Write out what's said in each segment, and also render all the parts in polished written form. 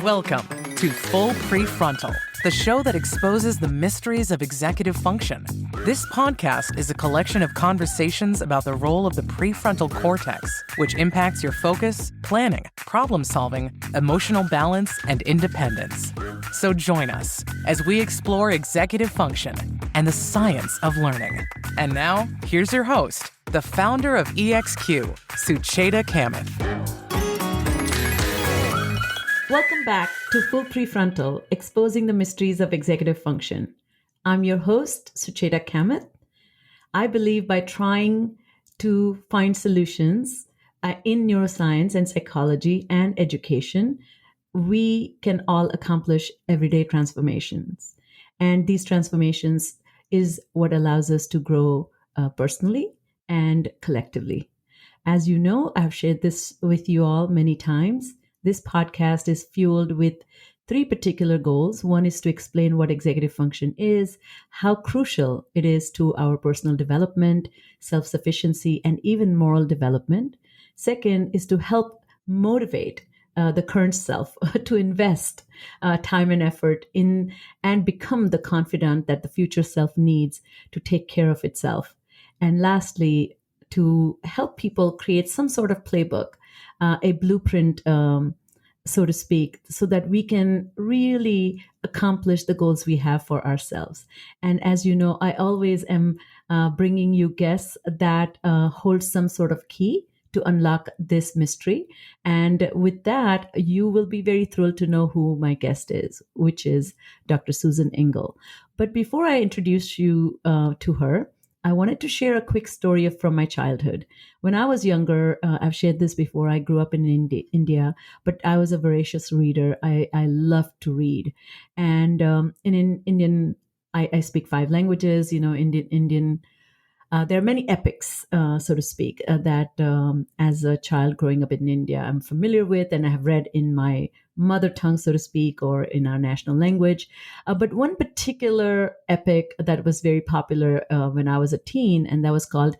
Welcome to Full Prefrontal, the show that exposes the mysteries of executive function. This podcast is a collection of conversations about the role of the prefrontal cortex, which impacts your focus, planning, problem-solving, emotional balance, and independence. So join us as we explore executive function and the science of learning. And now, here's your host, the founder of EXQ, Sucheta Kamath. Welcome back to Full Prefrontal, Exposing the Mysteries of Executive Function. I'm your host, Sucheta Kamath. I believe by trying to find solutions in neuroscience and psychology and education, we can all accomplish everyday transformations. And these transformations is what allows us to grow personally and collectively. As you know, I've shared this with you all many times. This podcast is fueled with three particular goals. One is to explain what executive function is, how crucial it is to our personal development, self-sufficiency, and even moral development. Second is to help motivate the current self to invest time and effort in and become the confidant that the future self needs to take care of itself. And lastly, to help people create some sort of playbook, a blueprint, so to speak, so that we can really accomplish the goals we have for ourselves. And as you know, I always am bringing you guests that hold some sort of key to unlock this mystery. And with that, you will be very thrilled to know who my guest is, which is Dr. Susan Engel. But before I introduce you to her, I wanted to share a quick story from my childhood. When I was younger, I've shared this before, I grew up in India, but I was a voracious reader. I loved to read. And in Indian, I speak 5 languages, Indian. There are many epics, so to speak, that as a child growing up in India, I'm familiar with and I have read in my mother tongue, so to speak, or in our national language. But one particular epic that was very popular when I was a teen, and that was called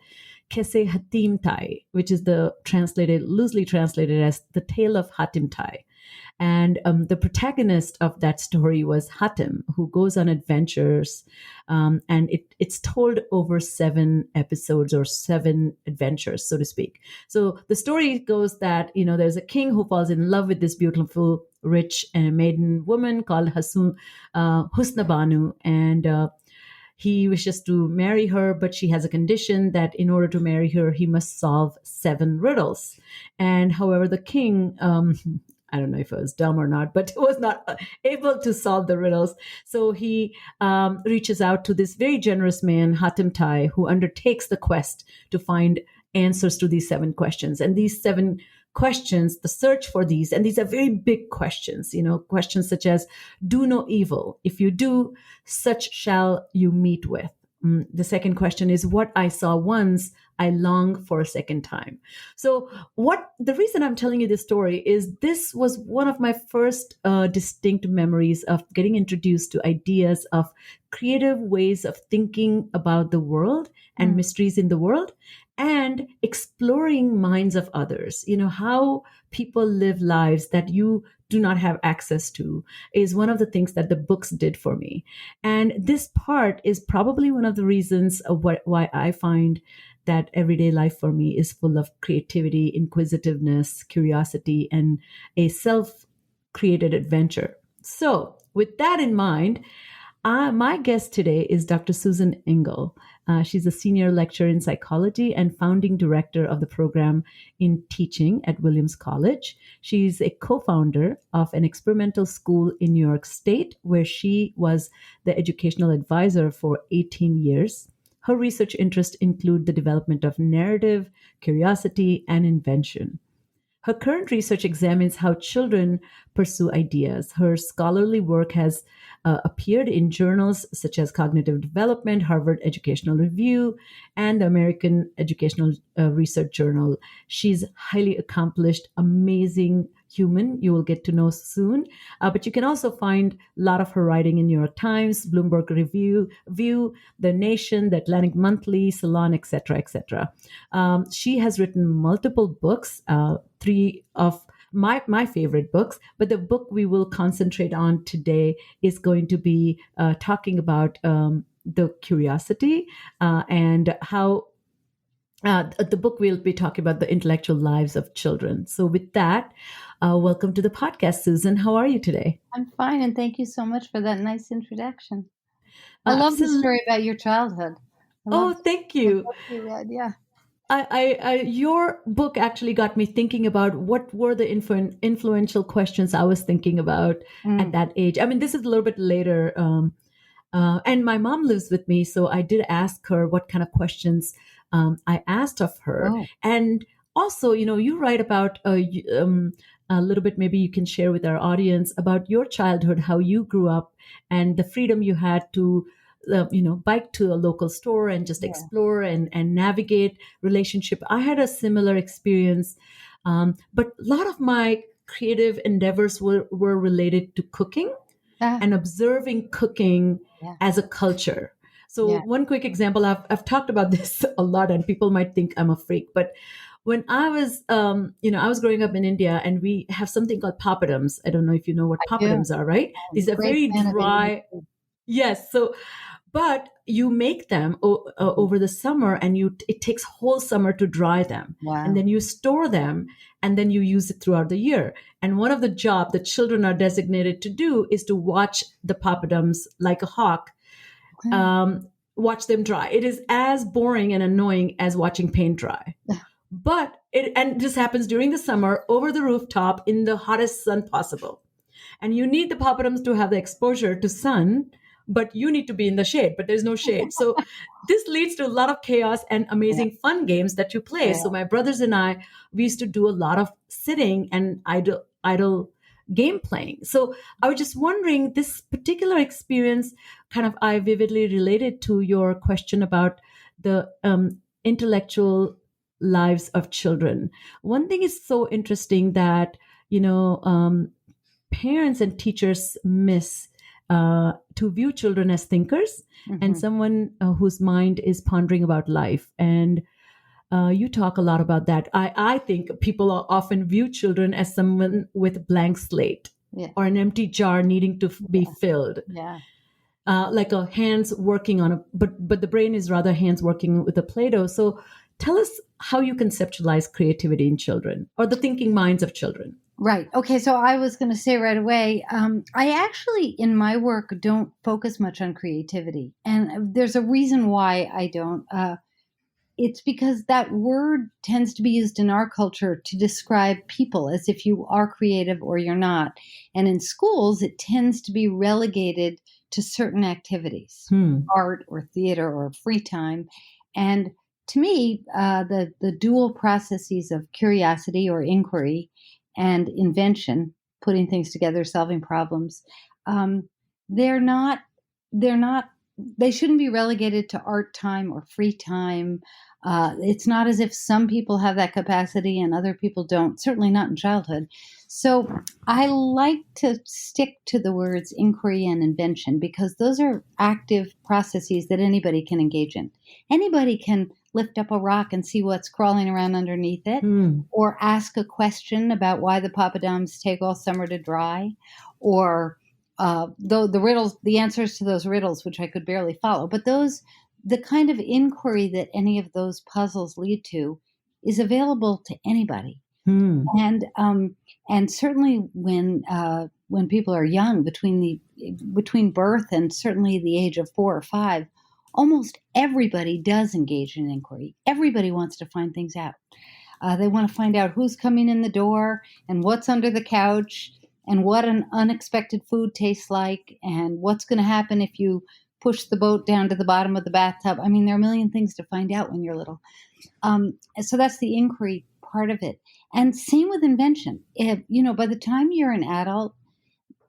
Kese Hatim Tai, which is loosely translated as The Tale of Hatim Tai. And the protagonist of that story was Hatim, who goes on adventures. And it's told over 7 episodes or 7 adventures, so to speak. So the story goes that, there's a king who falls in love with this beautiful, rich and maiden woman called Husna Banu. And he wishes to marry her, but she has a condition that in order to marry her, he must solve 7 riddles. And however, the king, I don't know if it was dumb or not, but was not able to solve the riddles. So he reaches out to this very generous man, Hatim Tai, who undertakes the quest to find answers to these 7 questions. And these 7 questions, the search for these, and these are very big questions, questions such as, do no evil. If you do, such shall you meet with. The second question is, what I saw once, I long for a second time. So the reason I'm telling you this story is this was one of my first distinct memories of getting introduced to ideas of creative ways of thinking about the world and mysteries in the world and exploring minds of others. How people live lives that you do not have access to is one of the things that the books did for me. And this part is probably one of the reasons of why I find that everyday life for me is full of creativity, inquisitiveness, curiosity, and a self-created adventure. So with that in mind, my guest today is Dr. Susan Engel. She's a senior lecturer in psychology and founding director of the program in teaching at Williams College. She's a co-founder of an experimental school in New York State, where she was the educational advisor for 18 years. Her research interests include the development of narrative, curiosity, and invention. Her current research examines how children pursue ideas. Her scholarly work has appeared in journals such as Cognitive Development, Harvard Educational Review, and the American Educational Research Journal. She's highly accomplished, amazing human you will get to know soon. But you can also find a lot of her writing in New York Times, Bloomberg Review, View, The Nation, The Atlantic Monthly, Salon, etc., etc. She has written multiple books. 3 of my favorite books. But the book we will concentrate on today is going to be talking about the curiosity and how the book we'll be talking about the intellectual lives of children. So with that, welcome to the podcast, Susan. How are you today? I'm fine, and thank you so much for that nice introduction. I love the story about your childhood. Oh, thank you. Book you read, yeah. Your book actually got me thinking about what were the influential questions I was thinking about at that age. I mean, this is a little bit later, and my mom lives with me, so I did ask her what kind of questions I asked of her. Oh. And also, you write about a little bit, maybe you can share with our audience about your childhood, how you grew up, and the freedom you had to bike to a local store and just explore and navigate relationship. I had a similar experience, but a lot of my creative endeavors were related to cooking and observing cooking as a culture. So one quick example, I've talked about this a lot, and people might think I'm a freak, but when I was, I was growing up in India, and we have something called papadums. I don't know if you know what papadums are, right? These are very dry. Yes. So, but you make them over the summer, and it takes whole summer to dry them. Wow. And then you store them, and then you use it throughout the year. And one of the jobs that children are designated to do is to watch the papadums like a hawk, watch them dry. It is as boring and annoying as watching paint dry. But this happens during the summer over the rooftop in the hottest sun possible. And you need the papadums to have the exposure to sun, but you need to be in the shade, but there's no shade. So this leads to a lot of chaos and amazing fun games that you play. So my brothers and I, we used to do a lot of sitting and idle game playing. So I was just wondering, this particular experience I vividly related to your question about the intellectual lives of children. One thing is so interesting that, parents and teachers miss to view children as thinkers and someone whose mind is pondering about life. And you talk a lot about that. I think people often view children as someone with a blank slate or an empty jar needing to be filled. Yeah. Like a hands working on but the brain is rather hands working with a Play-Doh. So tell us how you conceptualize creativity in children or the thinking minds of children. Right. Okay. So I was going to say right away, I actually, in my work, don't focus much on creativity. And there's a reason why I don't. It's because that word tends to be used in our culture to describe people as if you are creative or you're not. And in schools, it tends to be relegated to certain activities, art or theater or free time. And to me, the dual processes of curiosity or inquiry and invention, putting things together, solving problems, they shouldn't be relegated to art time or free time. It's not as if some people have that capacity and other people don't, certainly not in childhood. So I like to stick to the words inquiry and invention because those are active processes that anybody can engage in. Anybody can lift up a rock and see what's crawling around underneath it, or ask a question about why the papadums take all summer to dry, or the answers to those riddles, which I could barely follow. But the kind of inquiry that any of those puzzles lead to is available to anybody. And certainly when people are young, between birth and certainly the age of 4 or 5, almost everybody does engage in inquiry. Everybody wants to find things out. They want to find out who's coming in the door and what's under the couch and what an unexpected food tastes like and what's going to happen if you push the boat down to the bottom of the bathtub. I mean, there are a million things to find out when you're little. So that's the inquiry part of it. And same with invention. By the time you're an adult,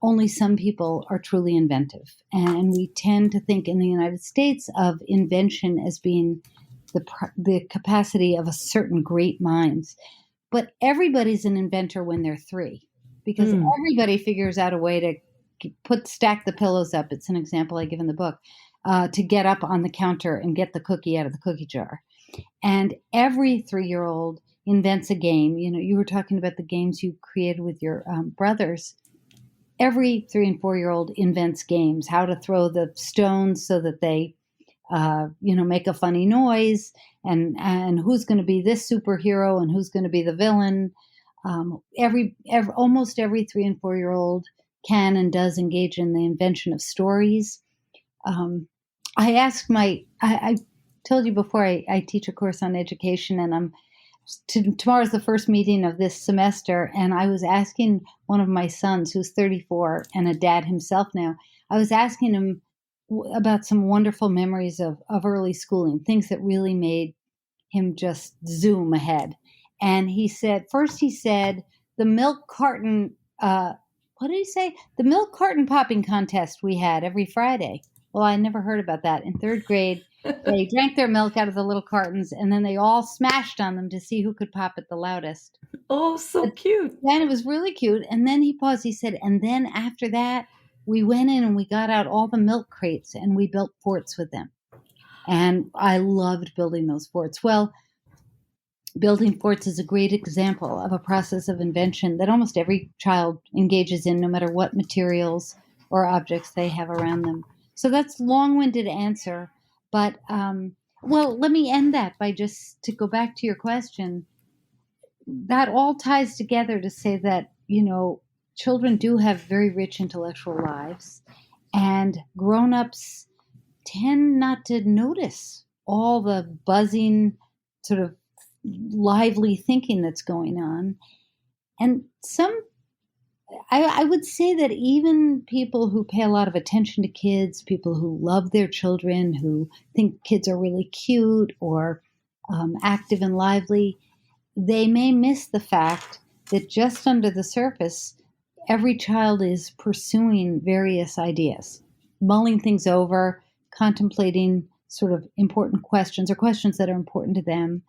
only some people are truly inventive. And we tend to think in the United States of invention as being the capacity of a certain great minds. But everybody's an inventor when they're 3, because everybody figures out a way to stack the pillows up. It's an example I give in the book, to get up on the counter and get the cookie out of the cookie jar. And every 3-year-old invents a game. You were talking about the games you created with your brothers. Every 3 and 4-year-old invents games, how to throw the stones so that they, make a funny noise, and who's going to be this superhero and who's going to be the villain. Almost every 3 and 4-year-old can and does engage in the invention of stories. I told you before, I teach a course on education, and tomorrow's the first meeting of this semester, and I was asking one of my sons, who's 34 and a dad himself now, I was asking him about some wonderful memories of early schooling, things that really made him just zoom ahead. And he said the milk carton, what did he say? The milk carton popping contest we had every Friday. Well, I never heard about that. In third grade, they drank their milk out of the little cartons, and then they all smashed on them to see who could pop it the loudest. Oh, so cute. Then it was really cute. And then he paused. He said, and then after that, we went in and we got out all the milk crates and we built forts with them. And I loved building those forts. Well, building forts is a great example of a process of invention that almost every child engages in, no matter what materials or objects they have around them. So that's long-winded answer. But, let me end that by just to go back to your question. That all ties together to say that, children do have very rich intellectual lives, and grown-ups tend not to notice all the buzzing, sort of lively thinking that's going on. And I would say that even people who pay a lot of attention to kids, people who love their children, who think kids are really cute or active and lively, they may miss the fact that just under the surface, every child is pursuing various ideas, mulling things over, contemplating sort of important questions or questions that are important to them.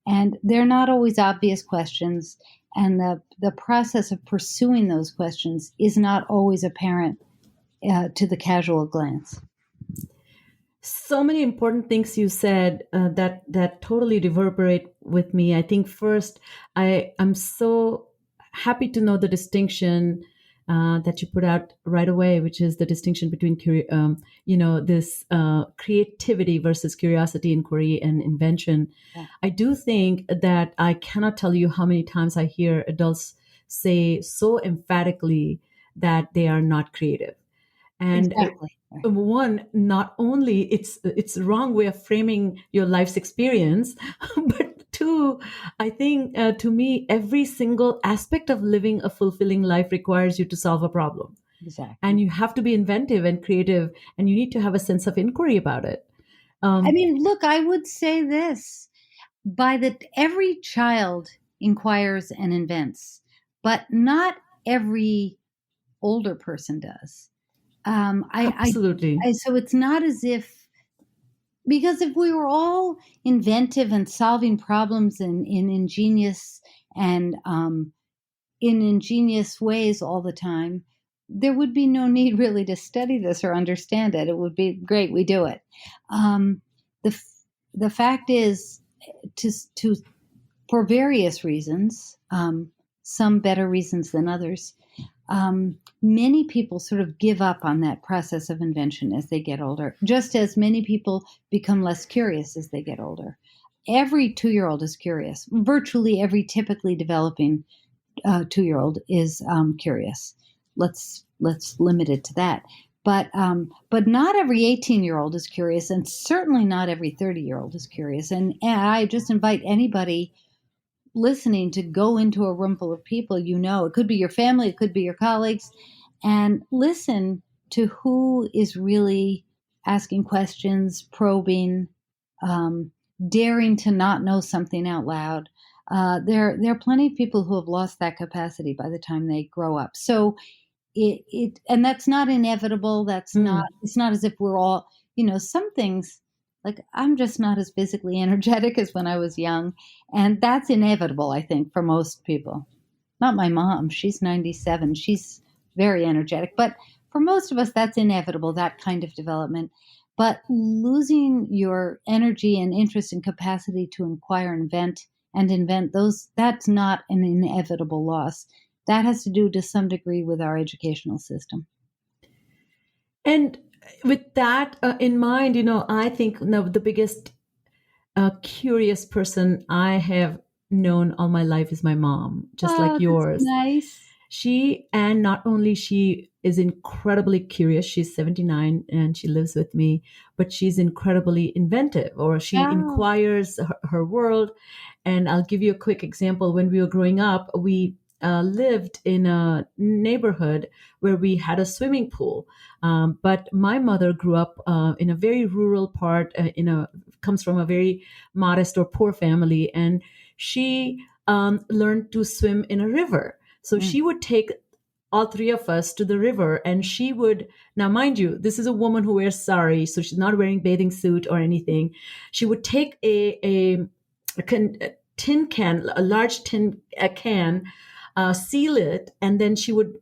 And they're not always obvious questions. And the process of pursuing those questions is not always apparent to the casual glance. So many important things you said that totally reverberate with me. I think first, I'm so happy to know the distinction that you put out right away, which is the distinction between this creativity versus curiosity, inquiry, and invention. Yeah. I do think that I cannot tell you how many times I hear adults say so emphatically that they are not creative. And exactly. One, not only it's wrong way of framing your life's experience, but two, I think to me, every single aspect of living a fulfilling life requires you to solve a problem. Exactly. And you have to be inventive and creative, and you need to have a sense of inquiry about it. Look, I would say this, every child inquires and invents, but not every older person does. Absolutely. So it's not as because if we were all inventive and solving problems in ingenious and in ingenious ways all the time, there would be no need really to study this or understand it. It would be great. We do it. The fact is, for various reasons, some better reasons than others, many people sort of give up on that process of invention as they get older, just as many people become less curious as they get older. Every 2-year-old is curious. Virtually every typically developing 2-year-old is curious. Let's limit it to that. But not every 18-year-old is curious, and certainly not every 30-year-old is curious. And I just invite anybody listening to go into a room full of people, it could be your family, it could be your colleagues, and listen to who is really asking questions, probing, daring to not know something out loud. There are plenty of people who have lost that capacity by the time they grow up. So and that's not inevitable. That's not, it's not as if we're all, some things, like I'm just not as physically energetic as when I was young. And that's inevitable, I think, for most people. Not my mom. She's 97. She's very energetic. But for most of us, that's inevitable, that kind of development. But losing your energy and interest and capacity to inquire, invent, and invent those, that's not an inevitable loss. That has to do to some degree with our educational system. And with that in mind, I think the biggest curious person I have known all my life is my mom, just like That's yours. nice. And not only she is incredibly curious, she's 79 and she lives with me, but she's incredibly inventive, or she inquires her world. And I'll give you a quick example. When we were growing up, we lived in a neighborhood where we had a swimming pool. But my mother grew up in a very rural part, comes from a very modest or poor family, and she learned to swim in a river. So she would take all three of us to the river, and she would, now mind you, this is a woman who wears sari, so she's not wearing bathing suit or anything. She would take a tin can, a large tin can, seal it, and then she would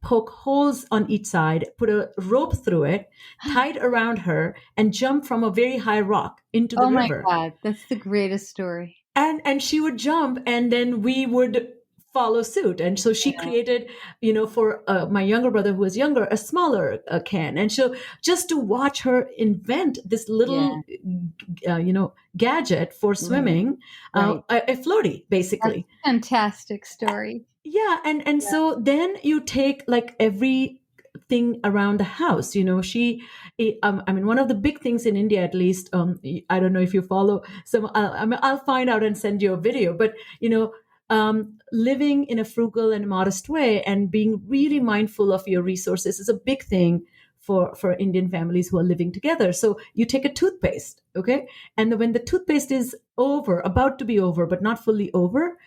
poke holes on each side, put a rope through it, tie it around her, and jump from a very high rock into the river. Oh my God, that's the greatest story. And she would jump, and then we would follow suit. And so she created, for my younger brother who was younger, a smaller can. And so just to watch her invent this little, gadget for swimming, a floaty, basically. That's a fantastic story. Yeah. And so then you take like everything around the house, one of the big things in India, at least, I don't know if you follow some, I'll find out and send you a video, but, living in a frugal and modest way and being really mindful of your resources is a big thing for Indian families who are living together. So you take a toothpaste, okay? And when the toothpaste is about to be over, but not fully over,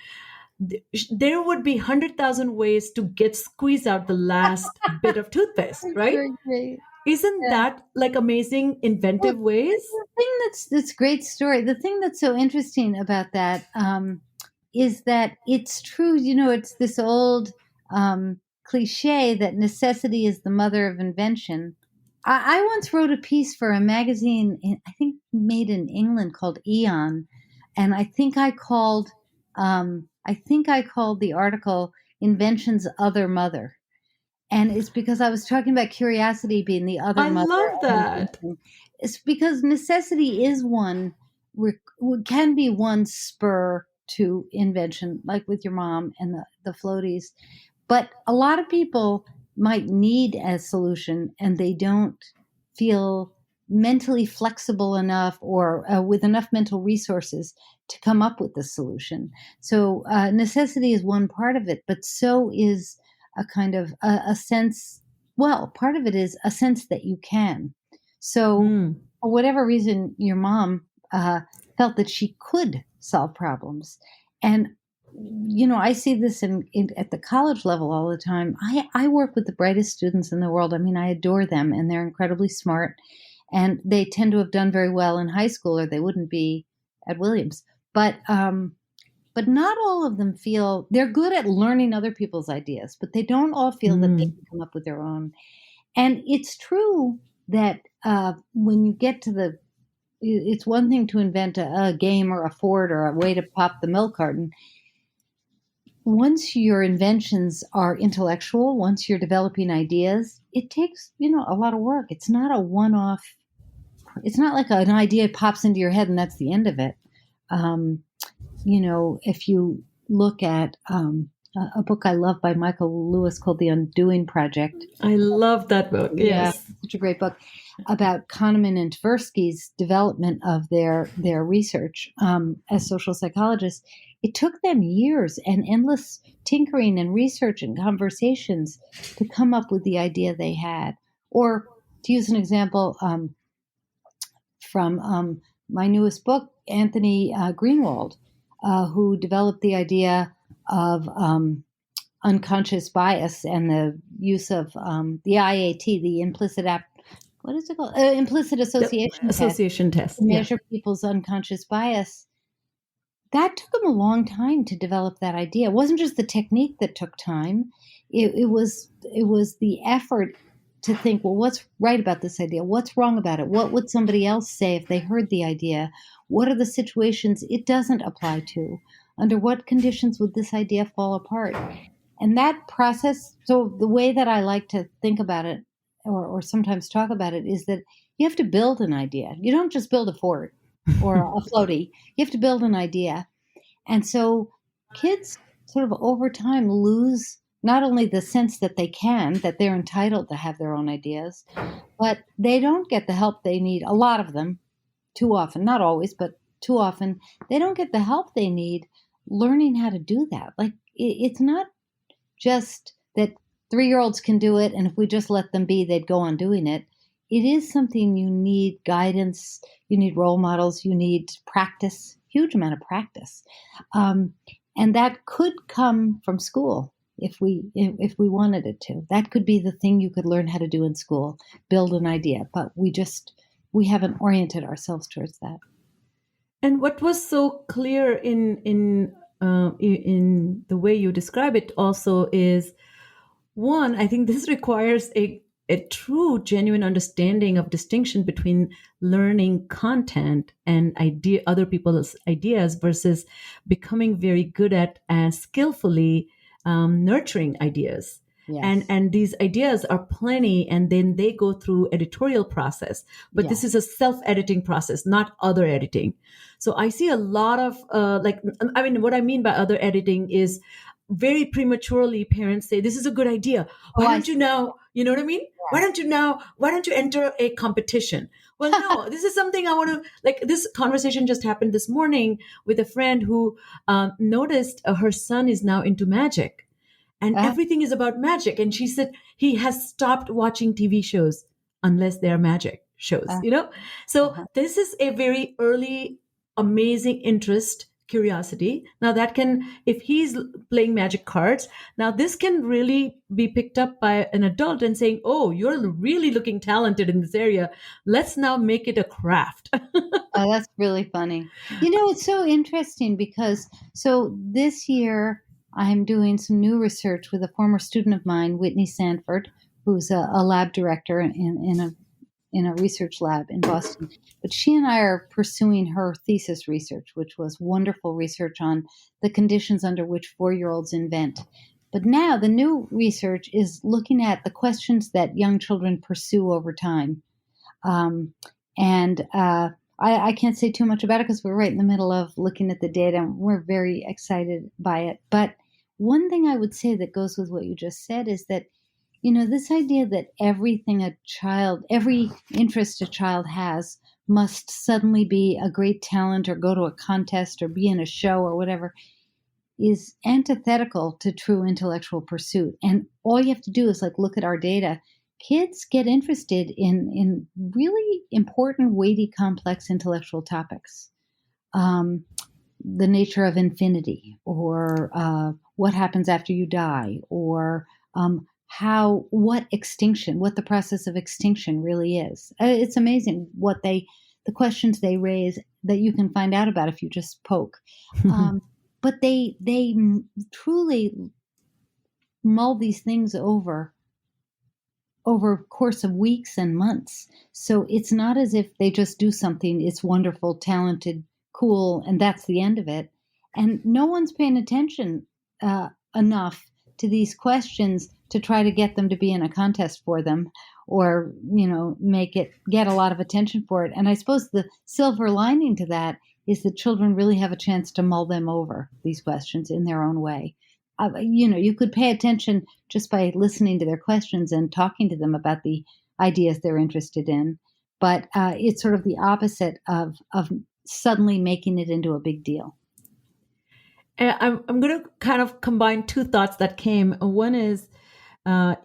there would be 100,000 ways to squeeze out the last bit of toothpaste, right? Very great. Isn't that like amazing inventive ways? The thing that's great story. The thing that's so interesting about that is that it's true. It's this old cliche that necessity is the mother of invention. I once wrote a piece for a magazine, I think made in England, called Eon, and I think I called the article "Invention's Other Mother." And it's because I was talking about curiosity being the other mother. I love that. It's because necessity is can be one spur to invention, like with your mom and the floaties. But a lot of people might need a solution and they don't feel mentally flexible enough or with enough mental resources to come up with the solution. So necessity is one part of it, but so is a kind of a sense, part of it is a sense that you can. So for whatever reason, your mom felt that she could solve problems. And, I see this at the college level all the time. I work with the brightest students in the world. I mean, I adore them, and they're incredibly smart. And they tend to have done very well in high school, or they wouldn't be at Williams. But not all of them feel they're good at learning other people's ideas, but they don't all feel that they can come up with their own. And it's true that when you get to it's one thing to invent a game or a fort or a way to pop the milk carton. Once your inventions are intellectual, once you're developing ideas, it takes, a lot of work. It's not a one-off. It's not like an idea pops into your head and that's the end of it. If you look at a book I love by Michael Lewis called The Undoing Project. I love that book. Yes. Yeah, such a great book about Kahneman and Tversky's development of their research as social psychologists. It took them years and endless tinkering and research and conversations to come up with the idea they had. Or to use an example from my newest book, Anthony Greenwald, who developed the idea of unconscious bias and the use of the IAT, the implicit what is it called? Implicit association test to measure people's unconscious bias. That took him a long time to develop that idea. It wasn't just the technique that took time. It was the effort to think, well, what's right about this idea? What's wrong about it? What would somebody else say if they heard the idea? What are the situations it doesn't apply to? Under what conditions would this idea fall apart? And that process, so the way that I like to think about it or sometimes talk about it is that you have to build an idea. You don't just build a fort or a floaty. You have to build an idea. And so kids sort of over time lose not only the sense that that they're entitled to have their own ideas, but they don't get the help they need. A lot of them, too often, not always, but too often, they don't get the help they need learning how to do that. Like, it's not just that 3-year-olds can do it, and if we just let them be, they'd go on doing it. It is something you need guidance, you need role models, you need practice, huge amount of practice. And that could come from school if we wanted it to. That could be the thing you could learn how to do in school, build an idea. But we haven't oriented ourselves towards that. And what was so clear in the way you describe it also is, one, I think this requires a true, genuine understanding of distinction between learning content and other people's ideas versus becoming very good at and skillfully nurturing ideas. Yes. And these ideas are plenty, and then they go through editorial process. But this is a self-editing process, not other editing. So I see a lot of what I mean by other editing is very prematurely parents say, this is a good idea. Why don't you now, you know what I mean? Yeah. Why don't you enter a competition? Well, no, this is something I want to, like, this conversation just happened this morning with a friend who noticed her son is now into magic. And everything is about magic. And she said he has stopped watching TV shows unless they're magic shows, So this is a very early, amazing interest, curiosity. Now that can, if he's playing magic cards, now this can really be picked up by an adult and saying, oh, you're really looking talented in this area. Let's now make it a craft. Oh, that's really funny. It's so interesting because this year, I'm doing some new research with a former student of mine, Whitney Sanford, who's a lab director in a research lab in Boston. But she and I are pursuing her thesis research, which was wonderful research on the conditions under which 4-year-olds invent. But now the new research is looking at the questions that young children pursue over time. I can't say too much about it because we're right in the middle of looking at the data, and we're very excited by it. But one thing I would say that goes with what you just said is that, this idea that every interest a child has must suddenly be a great talent or go to a contest or be in a show or whatever is antithetical to true intellectual pursuit. And all you have to do is look at our data. Kids get interested in really important, weighty, complex intellectual topics. The nature of infinity, or what happens after you die, or what the process of extinction really is. It's amazing the questions they raise that you can find out about if you just poke. But they truly mull these things over a course of weeks and months. So it's not as if they just do something, it's wonderful, talented, cool, and that's the end of it. And no one's paying attention enough to these questions to try to get them to be in a contest for them or, get a lot of attention for it. And I suppose the silver lining to that is that children really have a chance to mull them over, these questions, in their own way. You could pay attention just by listening to their questions and talking to them about the ideas they're interested in. But it's sort of the opposite of suddenly making it into a big deal. I'm going to kind of combine two thoughts that came. One is, I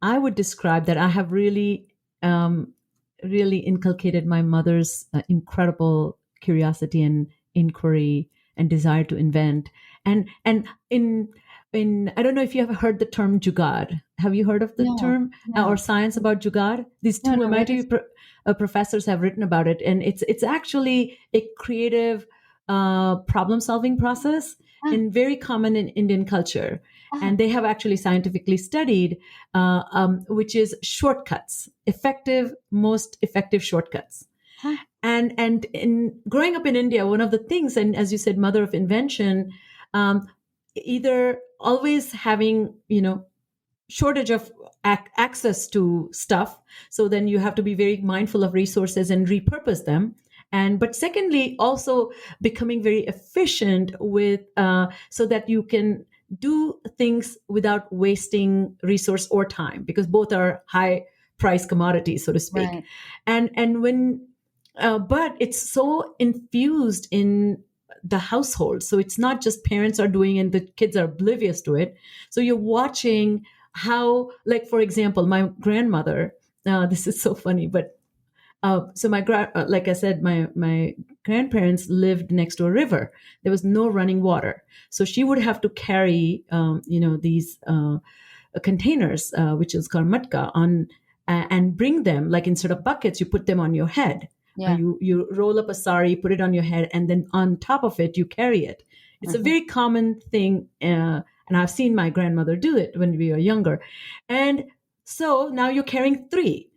would describe that I have really, really inculcated my mother's incredible curiosity and inquiry and desire to invent. And in I don't know if you have heard the term jugaad. Have you heard of the term or science about jugaad? These two MIT professors have written about it, and it's actually a creative problem-solving process and very common in Indian culture. And they have actually scientifically studied, which is shortcuts, most effective shortcuts. And in growing up in India, one of the things, and as you said, mother of invention, um, either always having, shortage of access to stuff. So then you have to be very mindful of resources and repurpose them. And but secondly, also becoming very efficient with so that you can do things without wasting resource or time, because both are high price commodities, so to speak. Right. And when but it's so infused in the household, so it's not just parents are doing and the kids are oblivious to it. So you're watching how, like, for example, my grandmother, this is so funny, but so like I said, my grandparents lived next to a river. There was no running water, so she would have to carry these containers, which is called matka, on and bring them, like, instead of buckets you put them on your head. Yeah. You roll up a sari, put it on your head, and then on top of it you carry it. It's a very common thing, and I've seen my grandmother do it when we were younger. And so now you're carrying three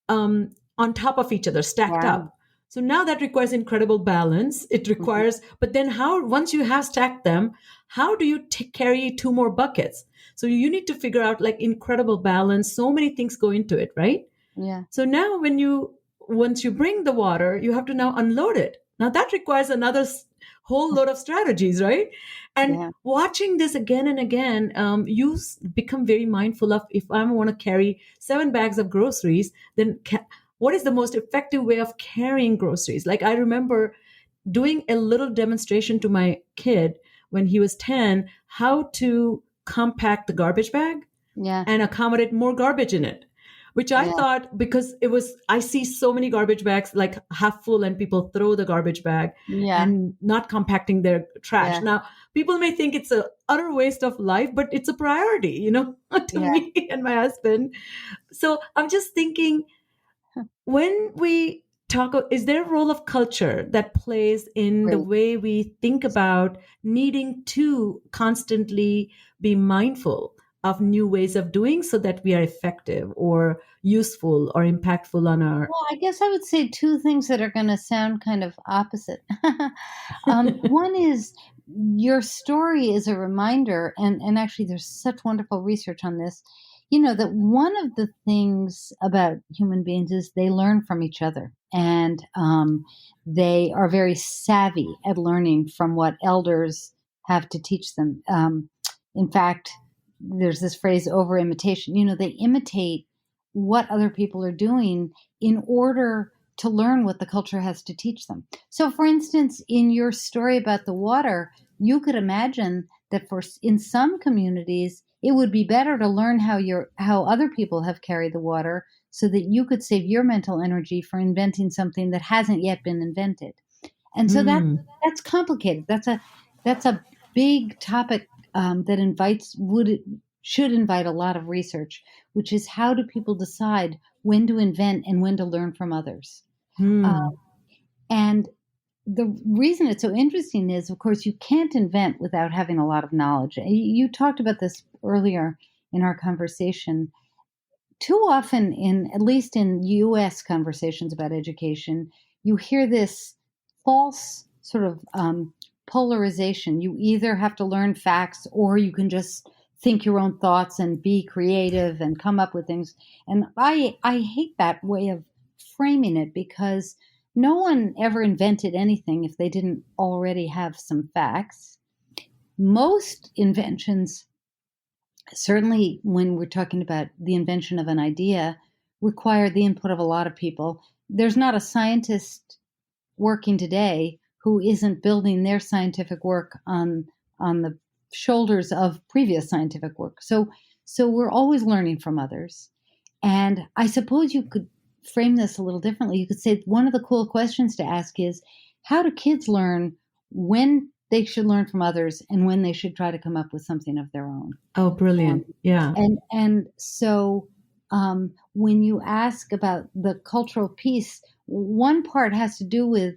on top of each other, stacked Wow. up. So now that requires incredible balance. It requires, but then how, once you have stacked them, how do you carry two more buckets? So you need to figure out, like, incredible balance. So many things go into it, right? Yeah. So now once you bring the water, you have to now unload it. Now that requires another whole load of strategies, right? And Yeah. watching this again and again, you become very mindful of, if I want to carry 7 bags of groceries, then what is the most effective way of carrying groceries? Like, I remember doing a little demonstration to my kid when he was 10, how to compact the garbage bag Yeah. and accommodate more garbage in it, which I Yeah. thought, because I see so many garbage bags like half full and people throw the garbage bag Yeah. and not compacting their trash. Yeah. Now, people may think it's a utter waste of life, but it's a priority, to Yeah. me and my husband. So I'm just thinking, when we talk, is there a role of culture that plays in the Great. way we think about needing to constantly be mindful of new ways of doing, so that we are effective or useful or impactful on our Well, I guess I would say two things that are going to sound kind of opposite. One is your story is a reminder, and actually, there's such wonderful research on this. That one of the things about human beings is they learn from each other, and they are very savvy at learning from what elders have to teach them. In fact, there's this phrase, over imitation. They imitate what other people are doing in order to learn what the culture has to teach them. So, for instance, in your story about the water, you could imagine that in some communities, it would be better to learn how other people have carried the water, so that you could save your mental energy for inventing something that hasn't yet been invented. And so that's complicated. That's a big topic that should invite a lot of research, which is, how do people decide when to invent and when to learn from others? And the reason it's so interesting is, of course, you can't invent without having a lot of knowledge. You talked about this earlier in our conversation. Too often, at least in U.S. conversations about education, you hear this false sort of polarization. You either have to learn facts, or you can just think your own thoughts and be creative and come up with things. And I hate that way of framing it, because no one ever invented anything if they didn't already have some facts. Most inventions, certainly when we're talking about the invention of an idea, require the input of a lot of people. There's not a scientist working today who isn't building their scientific work on the shoulders of previous scientific work. So we're always learning from others. And I suppose you could frame this a little differently. You could say one of the cool questions to ask is, how do kids learn when they should learn from others and when they should try to come up with something of their own? Oh, brilliant. Yeah. And so when you ask about the cultural piece, one part has to do with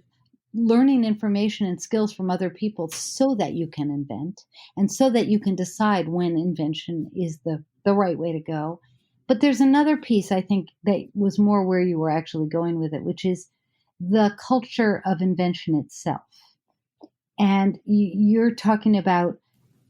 learning information and skills from other people so that you can invent, and so that you can decide when invention is the right way to go. But there's another piece, I think, that was more where you were actually going with it, which is the culture of invention itself. And you're talking about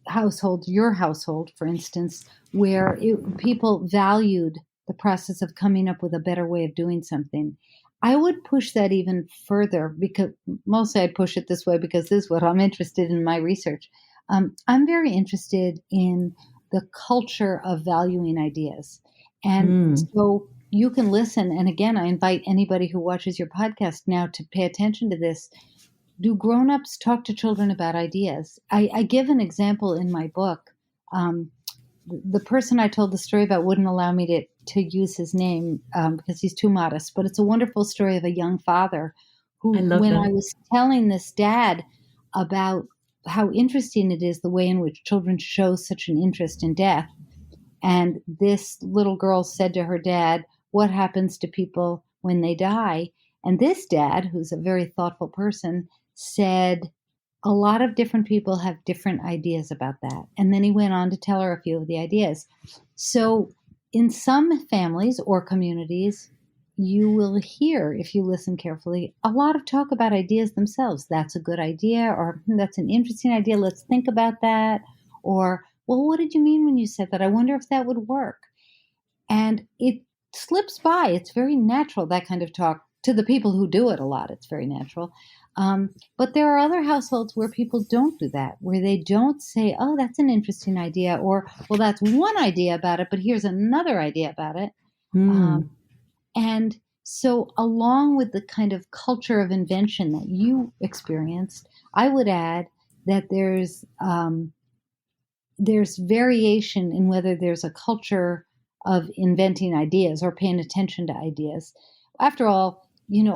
households, your household, for instance, where people valued the process of coming up with a better way of doing something. I would push that even further, because mostly I'd push it this way because this is what I'm interested in my research. I'm very interested in the culture of valuing ideas. And so you can listen. And again, I invite anybody who watches your podcast now to pay attention to this. Do grown-ups talk to children about ideas? I give an example in my book. The person I told the story about wouldn't allow me to use his name because he's too modest, but it's a wonderful story of a young father who, when I was telling this dad about how interesting it is the way in which children show such an interest in death, and this little girl said to her dad, "What happens to people when they die?" And this dad, who's a very thoughtful person, said, a lot of different people have different ideas about that. And then he went on to tell her a few of the ideas. So in some families or communities, you will hear, if you listen carefully, a lot of talk about ideas themselves. That's a good idea, or that's an interesting idea. Let's think about that. Or, well, what did you mean when you said that? I wonder if that would work. And it slips by. It's very natural, that kind of talk. To the people who do it a lot, it's very natural. But there are other households where people don't do that, where they don't say, "Oh, that's an interesting idea," or, "Well, that's one idea about it, but here's another idea about it." And so along with the kind of culture of invention that you experienced, I would add that there's variation in whether there's a culture of inventing ideas or paying attention to ideas. After all,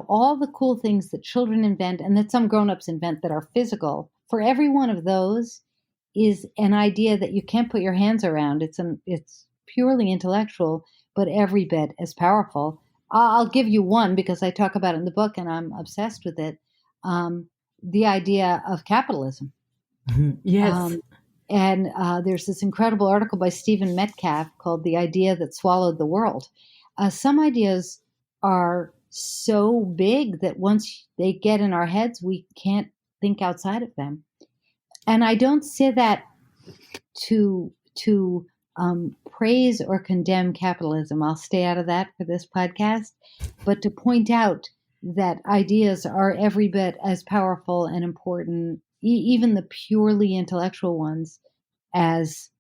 all the cool things that children invent and that some grown-ups invent that are physical, for every one of those is an idea that you can't put your hands around. It's purely intellectual, but every bit as powerful. I'll give you one because I talk about it in the book and I'm obsessed with it. The idea of capitalism. Yes. And there's this incredible article by Stephen Metcalf called "The Idea That Swallowed the World." Some ideas are so big that once they get in our heads, we can't think outside of them. And I don't say that to praise or condemn capitalism. I'll stay out of that for this podcast, but to point out that ideas are every bit as powerful and important, even the purely intellectual ones, as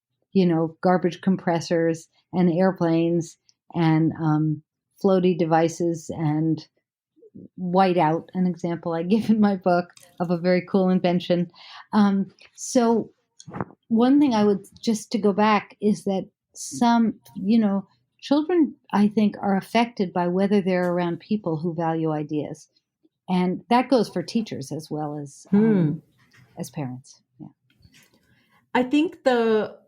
garbage compressors and airplanes and floaty devices and whiteout, an example I give in my book of a very cool invention. So one thing I would, just to go back, is that some, children, I think, are affected by whether they're around people who value ideas. And that goes for teachers as well as parents. Yeah. I think the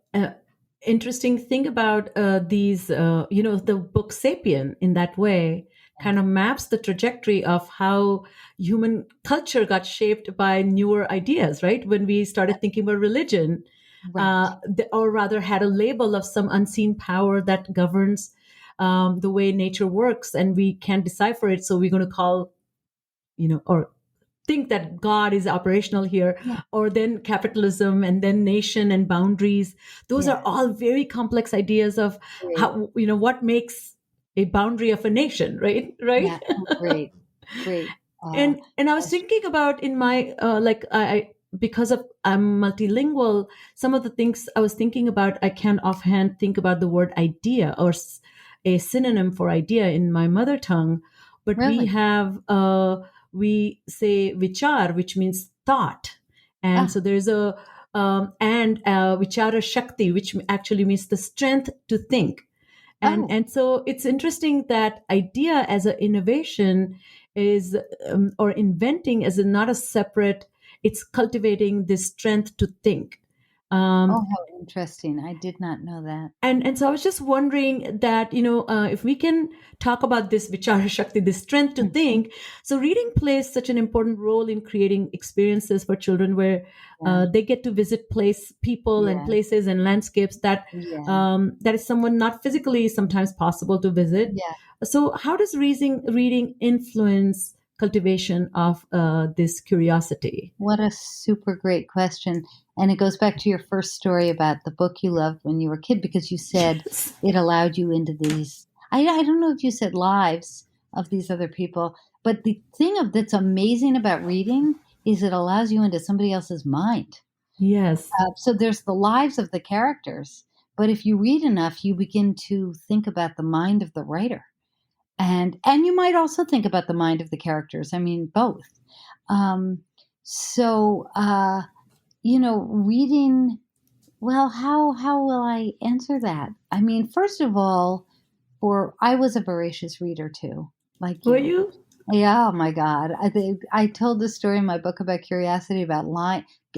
interesting thing about these, the book Sapien in that way kind of maps the trajectory of how human culture got shaped by newer ideas, right? When we started thinking about religion, Right. or rather had a label of some unseen power that governs the way nature works, and we can't decipher it. So we're going to call, or think that God is operational here, or then capitalism, and then nation and boundaries. Those are all very complex ideas of how, what makes a boundary of a nation, right? Yeah. Great. And I was thinking about in my because I'm multilingual, some of the things I was thinking about, I can't offhand think about the word idea or a synonym for idea in my mother tongue, but Really? we have we say vichar, which means thought, and so there's a vichara shakti, which actually means the strength to think. And so it's interesting that idea as an innovation is, or inventing as not a separate, it's cultivating this strength to think. How interesting. I did not know that. And so I was just wondering that, if we can talk about this vichara shakti, this strength to think. So reading plays such an important role in creating experiences for children where they get to visit people and places and landscapes that that is someone not physically sometimes possible to visit. So how does reading influence cultivation of this curiosity? What a super great question. And it goes back to your first story about the book you loved when you were a kid, because you said it allowed you into these, I don't know if you said lives of these other people, but the thing that's amazing about reading is it allows you into somebody else's mind. Yes. So there's the lives of the characters, but if you read enough, you begin to think about the mind of the writer. And you might also think about the mind of the characters. I mean, both. Um, reading, well, how will I answer that? I mean, first of all, I was a voracious reader too, like Were you. you? Yeah, oh my God. I told this story in my book about curiosity, about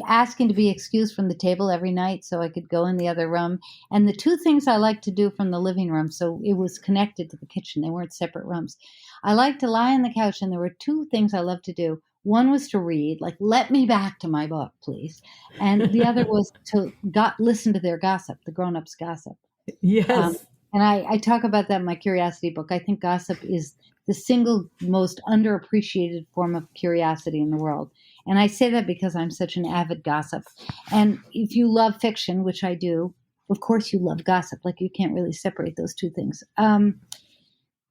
asking to be excused from the table every night so I could go in the other room. And the two things I liked to do from the living room, so it was connected to the kitchen. They weren't separate rooms. I liked to lie on the couch, and there were two things I loved to do. One was to read, like, let me back to my book, please. And the other was to listen to their gossip, the grown-ups' gossip. Yes. And I talk about that in my curiosity book. I think gossip is the single most underappreciated form of curiosity in the world. And I say that because I'm such an avid gossip. And if you love fiction, which I do, of course you love gossip. Like, you can't really separate those two things.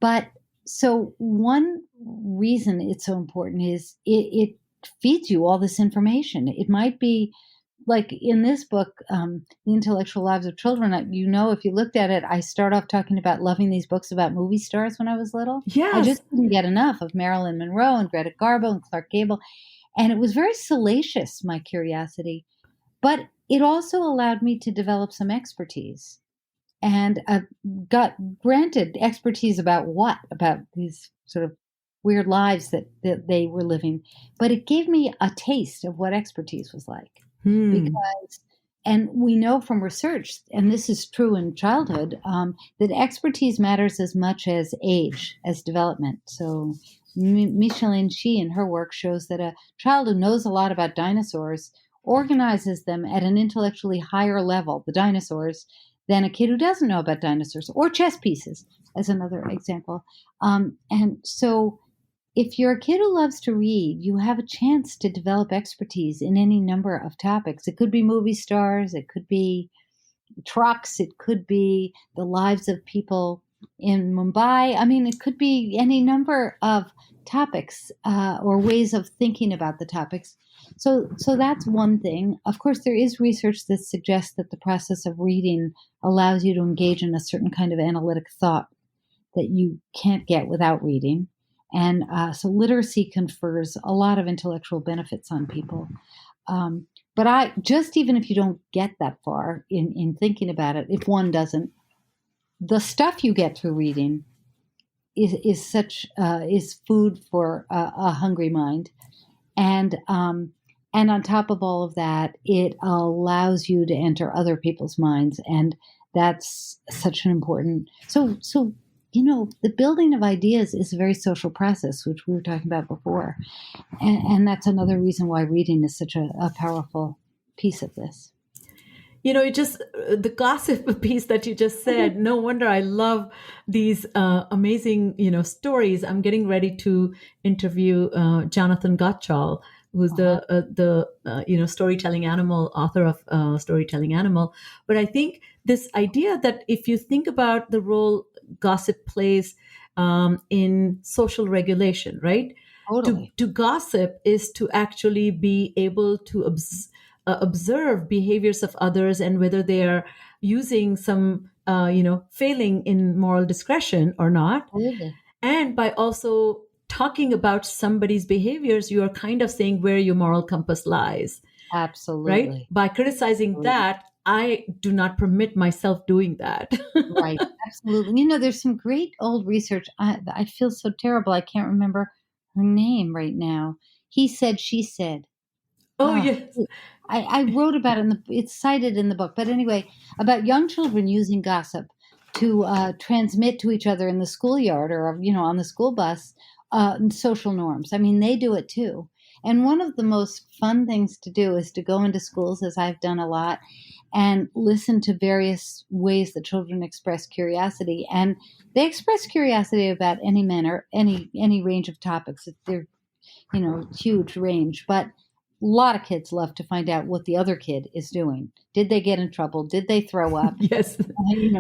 But so one reason it's so important is it feeds you all this information. It might be like in this book, The Intellectual Lives of Children, if you looked at it, I start off talking about loving these books about movie stars when I was little. Yes. I just couldn't get enough of Marilyn Monroe and Greta Garbo and Clark Gable. And it was very salacious, my curiosity. But it also allowed me to develop some expertise. And got granted expertise about what? About these sort of weird lives that they were living. But it gave me a taste of what expertise was like. Because, and we know from research, and this is true in childhood, that expertise matters as much as age, as development. So Micheline Shi in her work shows that a child who knows a lot about dinosaurs organizes them at an intellectually higher level, the dinosaurs, than a kid who doesn't know about dinosaurs, or chess pieces, as another example. And so if you're a kid who loves to read, you have a chance to develop expertise in any number of topics. It could be movie stars, it could be trucks, it could be the lives of people in Mumbai. I mean, it could be any number of topics or ways of thinking about the topics. So that's one thing. Of course, there is research that suggests that the process of reading allows you to engage in a certain kind of analytic thought that you can't get without reading. And so literacy confers a lot of intellectual benefits on people. But even if you don't get that far in thinking about it, if one doesn't, the stuff you get through reading is food for a hungry mind. And on top of all of that, it allows you to enter other people's minds. And that's such an important, so the building of ideas is a very social process, which we were talking about before. And that's another reason why reading is such a powerful piece of this. The gossip piece that you just said, no wonder I love these amazing, stories. I'm getting ready to interview Jonathan Gottschall, who's the storytelling animal, author of Storytelling Animal. But I think this idea that if you think about the role gossip plays in social regulation, right? Totally. To gossip is to actually be able to observe behaviors of others and whether they are using some, failing in moral discretion or not. Totally. And by also talking about somebody's behaviors, you are kind of saying where your moral compass lies. Absolutely. Right? By criticizing that, I do not permit myself doing that. Right. Absolutely. There's some great old research. I feel so terrible. I can't remember her name right now. He said, she said. Oh, yes. I wrote about it. It's cited in the book. But anyway, about young children using gossip to transmit to each other in the schoolyard or, on the school bus, social norms. I mean, they do it too. And one of the most fun things to do is to go into schools, as I've done a lot, and listen to various ways that children express curiosity. And they express curiosity about any manner, any range of topics. They're huge range, but a lot of kids love to find out what the other kid is doing. Did they get in trouble? Did they throw up? Yes.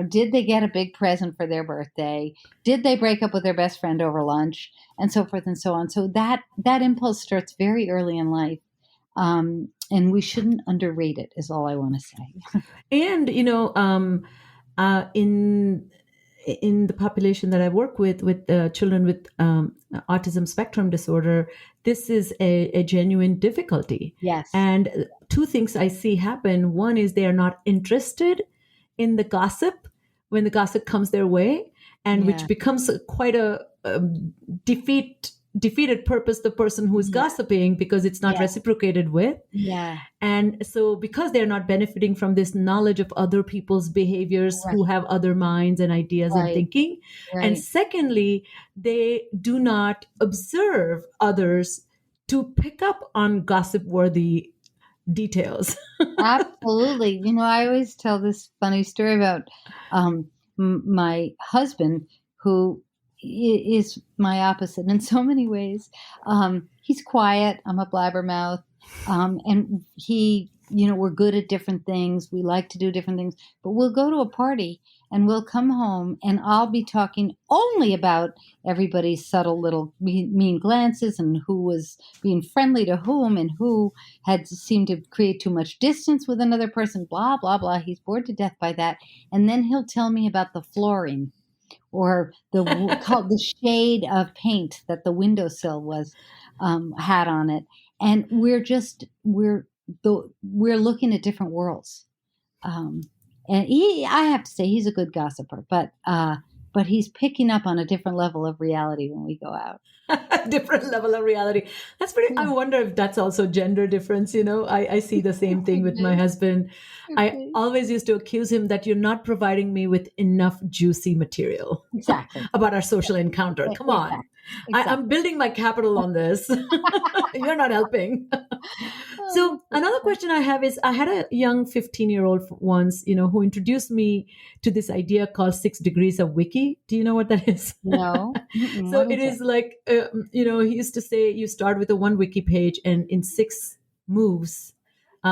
Did they get a big present for their birthday? Did they break up with their best friend over lunch? And so forth and so on. So that impulse starts very early in life. And we shouldn't underrate it, is all I want to say. And, in the population that I work with children with autism spectrum disorder, this is a genuine difficulty. Yes. And two things I see happen. One is they are not interested in the gossip when the gossip comes their way, and which becomes quite a defeated purpose, the person who is gossiping, because it's not reciprocated with. Yeah. And so because they're not benefiting from this knowledge of other people's behaviors who have other minds and ideas and thinking. Right. And secondly, they do not observe others to pick up on gossip-worthy details. Absolutely. I always tell this funny story about my husband, who is my opposite in so many ways. He's quiet. I'm a blabbermouth. And he, we're good at different things. We like to do different things, but we'll go to a party and we'll come home and I'll be talking only about everybody's subtle little mean glances and who was being friendly to whom and who had seemed to create too much distance with another person, blah, blah, blah. He's bored to death by that. And then he'll tell me about the flooring, or the shade of paint that the windowsill had on it, and we're looking at different worlds. And I have to say, he's a good gossiper, but he's picking up on a different level of reality when we go out. Different level of reality. That's pretty. I wonder if that's also gender difference. I see the same thing with my husband. I always used to accuse him that you're not providing me with enough juicy material about our social encounter. Come on. Exactly. I'm building my capital on this. You're not helping. So another question I have is, I had a young 15-year-old once, who introduced me to this idea called 6 degrees of wiki. Do you know what that is? No. So it is like, he used to say you start with a 1 wiki page, and in 6 moves,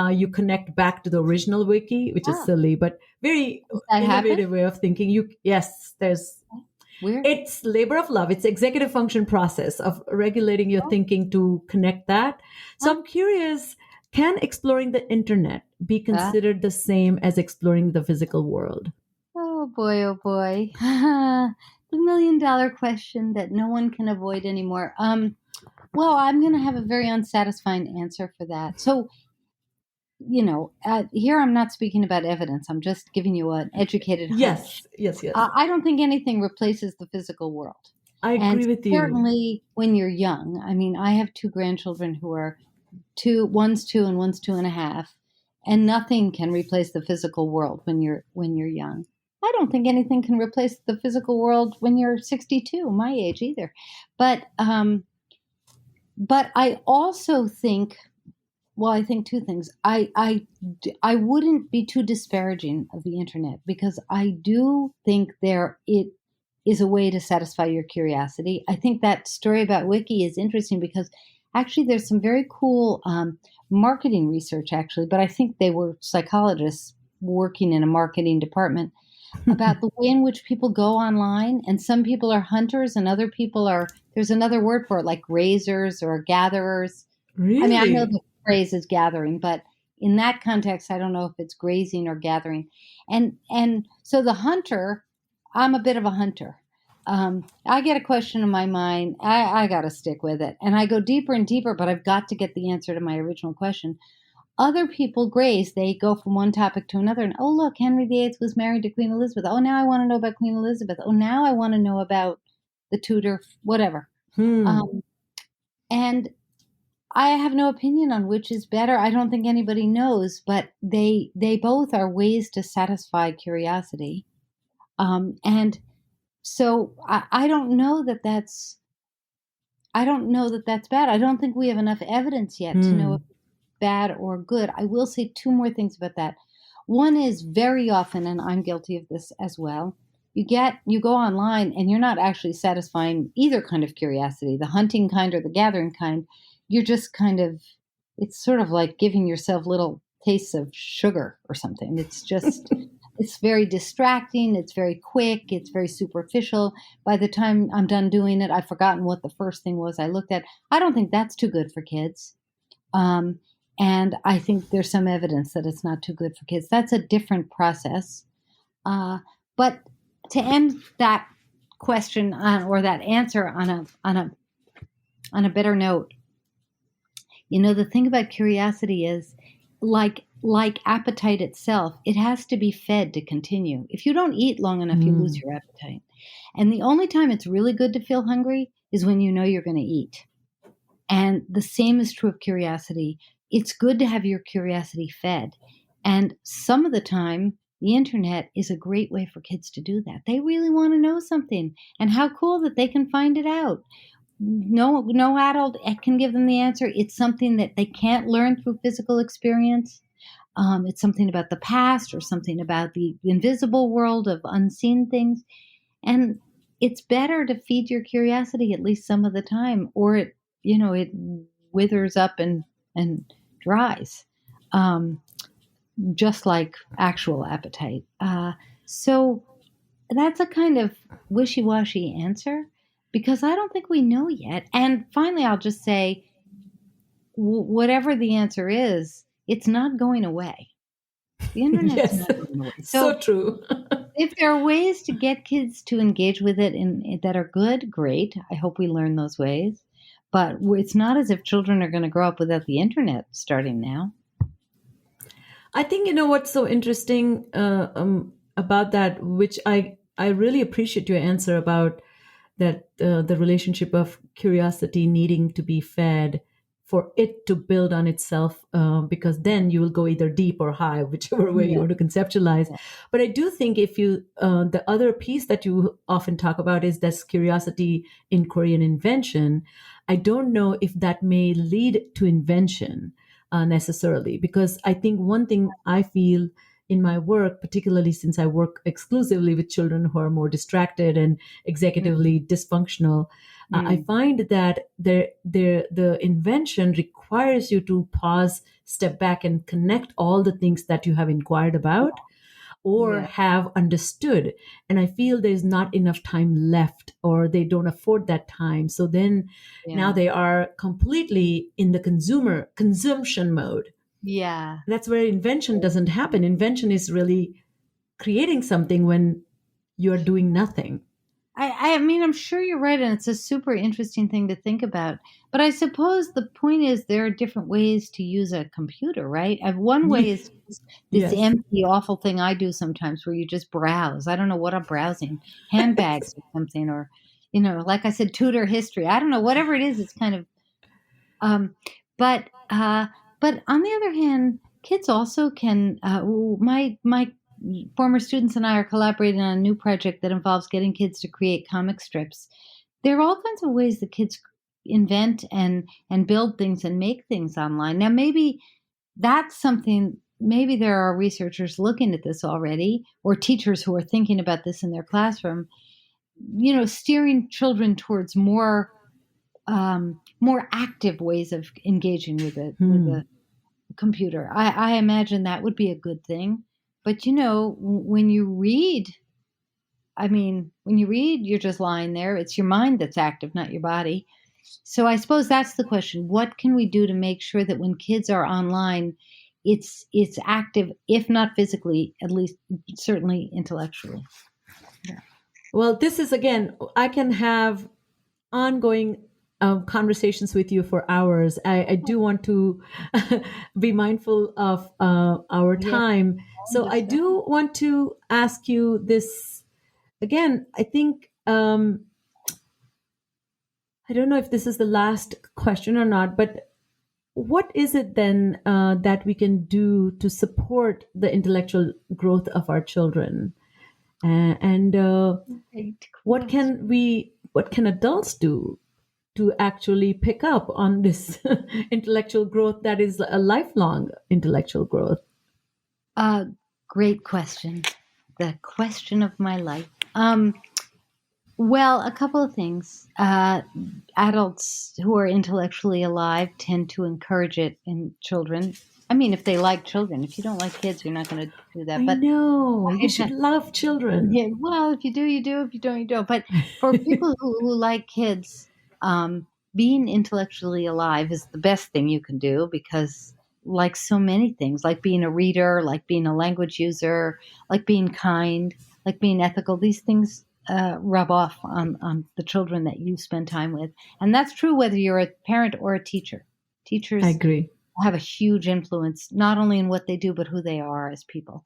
you connect back to the original wiki, which is silly, but very innovative way of thinking. There's weird. It's labor of love. It's executive function process of regulating your thinking to connect that. So I'm curious, can exploring the internet be considered the same as exploring the physical world? Oh boy, oh boy. The $1 million question that no one can avoid anymore. Well, I'm going to have a very unsatisfying answer for that. So, here I'm not speaking about evidence. I'm just giving you an educated hunch. Yes. I don't think anything replaces the physical world. I agree with you. Certainly when you're young. I mean, I have 2 grandchildren who are one's 2 and one's 2.5, and nothing can replace the physical world when you're young. I don't think anything can replace the physical world when you're 62, my age either. But I also think, well, I think 2 things. I wouldn't be too disparaging of the internet, because I do think it is a way to satisfy your curiosity. I think that story about Wiki is interesting because actually there's some very cool marketing research, actually, but I think they were psychologists working in a marketing department about the way in which people go online. And some people are hunters and other people there's another word for it, like grazers or gatherers. Really? I mean, I know the phrase is gathering, but in that context, I don't know if it's grazing or gathering. And so the hunter, I'm a bit of a hunter. I get a question in my mind, I got to stick with it. And I go deeper and deeper, but I've got to get the answer to my original question. Other people graze. They go from one topic to another. And, oh, look, Henry VIII was married to Queen Elizabeth. Oh, now I want to know about Queen Elizabeth. Oh, now I want to know about the Tudor, whatever. And I have no opinion on which is better. I don't think anybody knows, but they both are ways to satisfy curiosity. And so I don't know that that's bad. I don't think we have enough evidence yet to know if it's bad or good. I will say 2 more things about that. One is, very often, and I'm guilty of this as well, you go online and you're not actually satisfying either kind of curiosity, the hunting kind or the gathering kind. you're just kind of, it's sort of like giving yourself little tastes of sugar or something. It's just, it's very distracting. It's very quick. It's very superficial. By the time I'm done doing it, I've forgotten what the first thing was I looked at. I don't think that's too good for kids. And I think there's some evidence that it's not too good for kids. That's a different process. But to end that question or that answer on a better note, the thing about curiosity is, like appetite itself, it has to be fed to continue. If you don't eat long enough, you lose your appetite. And the only time it's really good to feel hungry is when you know you're going to eat. And the same is true of curiosity. It's good to have your curiosity fed. And some of the time, the internet is a great way for kids to do that. They really want to know something. And how cool that they can find it out. No adult can give them the answer. It's something that they can't learn through physical experience. It's something about the past or something about the invisible world of unseen things. And it's better to feed your curiosity at least some of the time, or it withers up and dries, just like actual appetite. So that's a kind of wishy-washy answer, because I don't think we know yet. And finally, I'll just say, whatever the answer is, it's not going away. The internet's not going away. So true. If there are ways to get kids to engage with it that are good, great. I hope we learn those ways. But it's not as if children are going to grow up without the internet starting now. I think, what's so interesting about that, which I really appreciate your answer about that, the relationship of curiosity needing to be fed for it to build on itself, because then you will go either deep or high, whichever way you want to conceptualize. Yeah. But I do think if you, the other piece that you often talk about is this curiosity, inquiry, and invention. I don't know if that may lead to invention necessarily, because I think one thing I feel in my work, particularly since I work exclusively with children who are more distracted and executively dysfunctional, I find that the invention requires you to pause, step back, and connect all the things that you have inquired about or have understood. And I feel there's not enough time left, or they don't afford that time. So then now they are completely in the consumption mode. Yeah. That's where invention doesn't happen. Invention is really creating something when you're doing nothing. I mean, I'm sure you're right, and it's a super interesting thing to think about. But I suppose the point is there are different ways to use a computer, right? One way is this empty, awful thing I do sometimes where you just browse. I don't know what I'm browsing, handbags or something, or, like I said, tutor history. I don't know, whatever it is, it's kind of, but on the other hand, kids also can, my former students and I are collaborating on a new project that involves getting kids to create comic strips. There are all kinds of ways that kids invent and build things and make things online. Now, maybe that's something, maybe there are researchers looking at this already, or teachers who are thinking about this in their classroom, steering children towards more active ways of engaging with it, with the computer. I imagine that would be a good thing. But, when you read, you're just lying there. It's your mind that's active, not your body. So I suppose that's the question. What can we do to make sure that when kids are online, it's active, if not physically, at least certainly intellectually? Yeah. Well, this is, again, I can have ongoing conversations with you for hours. I do want to be mindful of our time. So I do want to ask you this again. I think, I don't know if this is the last question or not, but what is it then that we can do to support the intellectual growth of our children? And what can adults do to actually pick up on this intellectual growth that is a lifelong intellectual growth? Great question. The question of my life. Well, a couple of things. Adults who are intellectually alive tend to encourage it in children. I mean, if they like children. If you don't like kids, you're not going to do that. I But know. You should love children. yeah, well, if you do, you do. If you don't, you don't. But for people who like kids, being intellectually alive is the best thing you can do because, like so many things, like being a reader, like being a language user, like being kind, like being ethical, these things rub off on the children that you spend time with. And that's true whether you're a parent or a teacher. I Teachers agree. have a huge influence, not only in what they do, but who they are as people.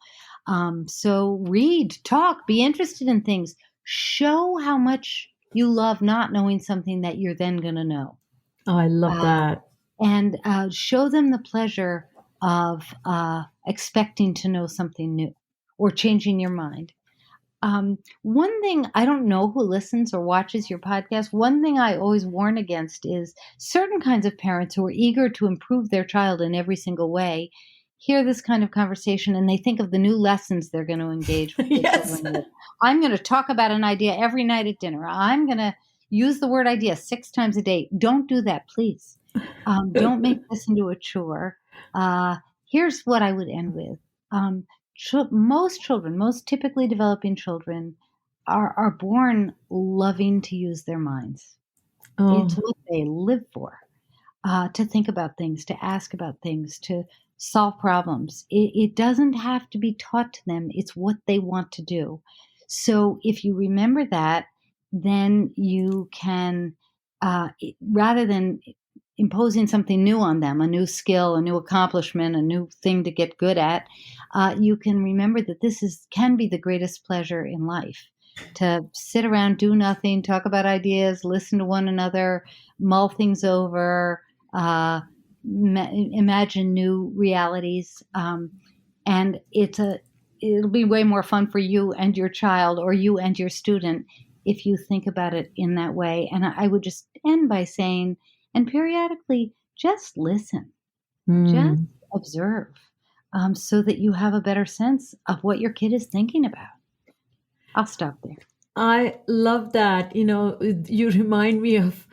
So read, talk, be interested in things. Show how much you love not knowing something that you're then going to know. Oh, I love Uh, that. and show them the pleasure of expecting to know something new or changing your mind. One thing, I don't know who listens or watches your podcast. One thing I always warn against is certain kinds of parents who are eager to improve their child in every single way hear this kind of conversation and they think of the new lessons they're going to engage with their Yes. children with. I'm going to talk about an idea every night at dinner. I'm going to use the word idea 6 times a day. Don't do that, please. Don't make this into a chore. Here's what I would end with. Most children, most typically developing children, are born loving to use their minds. Oh, It's what they live for, to think about things, to ask about things, to solve problems. It doesn't have to be taught to them. It's what they want to do. So if you remember that, then you can, rather than imposing something new on them, a new skill, a new accomplishment, a new thing to get good at, you can remember that can be the greatest pleasure in life. To sit around, do nothing, talk about ideas, listen to one another, mull things over, imagine new realities, and it'll be way more fun for you and your child, or you and your student, if you think about it in that way. And I would just end by saying, and periodically, just listen, just observe, so that you have a better sense of what your kid is thinking about. I'll stop there. I love that. You remind me of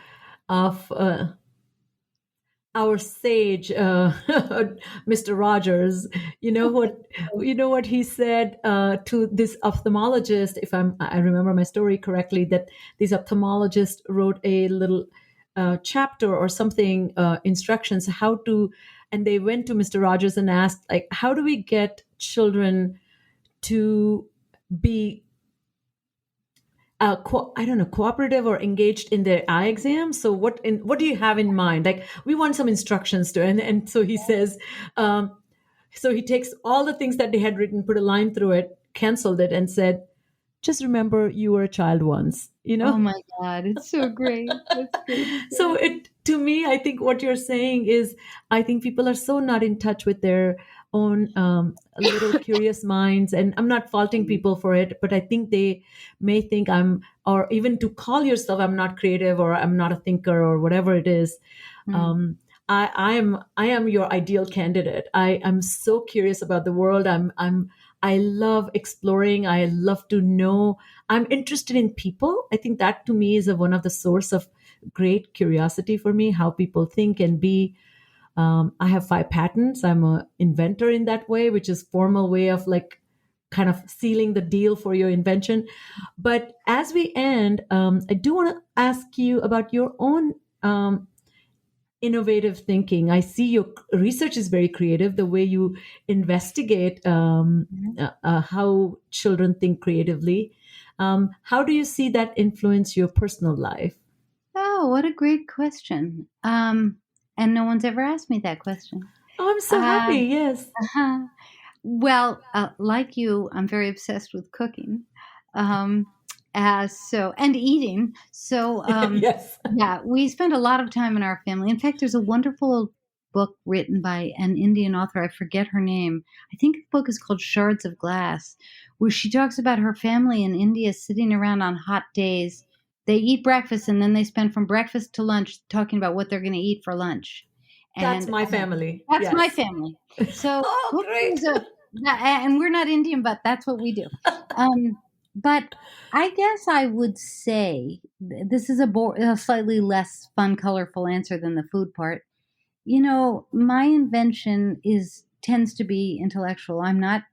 our sage, Mr. Rogers. You know what he said to this ophthalmologist, if I remember my story correctly, that this ophthalmologist wrote a little chapter or something, instructions how to, and they went to Mr. Rogers and asked, like, how do we get children to be cooperative or engaged in their eye exam? So what do you have in mind? Like, we want some instructions to, and so he says, so he takes all the things that they had written, put a line through it, canceled it, and said, just remember you were a child once, Oh my God, it's so great. That's great. So to me, I think what you're saying is, I think people are so not in touch with their own little curious minds, and I'm not faulting people for it, but I think they may think or even to call yourself, I'm not creative, or I'm not a thinker, or whatever it is. I am your ideal candidate. I am so curious about the world. I love exploring. I love to know. I'm interested in people. I think that to me is one of the source of great curiosity for me, how people think and be. I have 5 patents. I'm an inventor in that way, which is formal way of like kind of sealing the deal for your invention. But as we end, I do want to ask you about your own innovative thinking. I see your research is very creative, the way you investigate how children think creatively. How do you see that influence your personal life? Oh, what a great question. And no one's ever asked me that question. Oh, I'm so happy. Yes. Well, like you, I'm very obsessed with cooking. And eating. So, Yes. yeah, we spend a lot of time in our family. In fact, there's a wonderful book written by an Indian author. I forget her name. I think the book is called Shards of Glass, where she talks about her family in India sitting around on hot days. They eat breakfast and then they spend from breakfast to lunch talking about what they're going to eat for lunch. That's And my family. that's Yes. my family. So, Oh, cooking great. is and we're not Indian, but that's what we do. But I guess I would say this is a slightly less fun, colorful answer than the food part. My invention tends to be intellectual. I'm not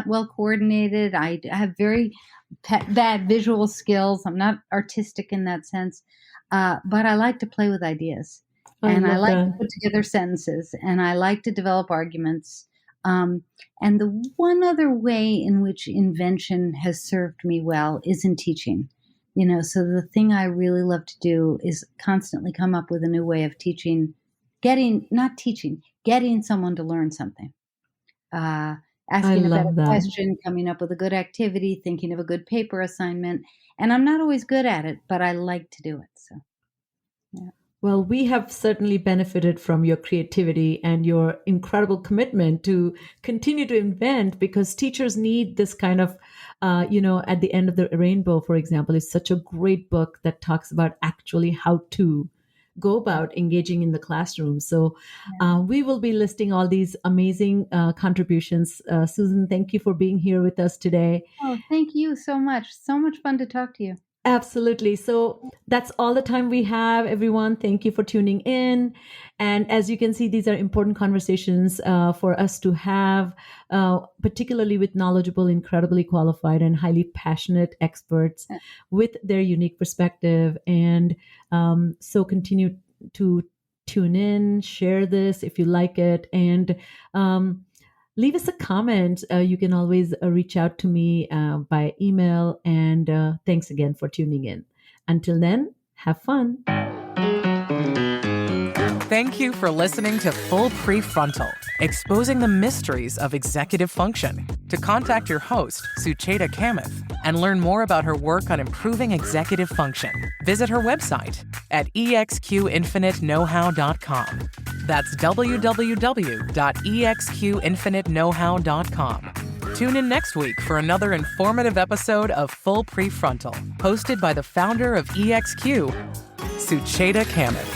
well coordinated. I have very bad visual skills. I'm not artistic in that sense. But I like to play with ideas, I and I love like to that. put together sentences, and I like to develop arguments. And the one other way in which invention has served me well is in teaching. So the thing I really love to do is constantly come up with a new way of teaching, getting someone to learn something. I Asking a better love that. question, coming up with a good activity, thinking of a good paper assignment. And I'm not always good at it, but I like to do it. So, yeah. Well, we have certainly benefited from your creativity and your incredible commitment to continue to invent, because teachers need this kind of, at the end of the rainbow, for example, is such a great book that talks about actually how to go about engaging in the classroom. So we will be listing all these amazing contributions. Susan, thank you for being here with us today. Oh, thank you so much. So much fun to talk to you. Absolutely. So that's all the time we have, everyone. Thank you for tuning in. And as you can see, these are important conversations for us to have, particularly with knowledgeable, incredibly qualified, and highly passionate experts with their unique perspective. And so continue to tune in, share this if you like it, and leave us a comment. You can always reach out to me by email. And thanks again for tuning in. Until then, have fun. Thank you for listening to Full Prefrontal, exposing the mysteries of executive function. To contact your host, Sucheta Kamath, and learn more about her work on improving executive function, visit her website at exqinfiniteknowhow.com. That's www.exqinfiniteknowhow.com. Tune in next week for another informative episode of Full Prefrontal, hosted by the founder of EXQ, Sucheta Kamath.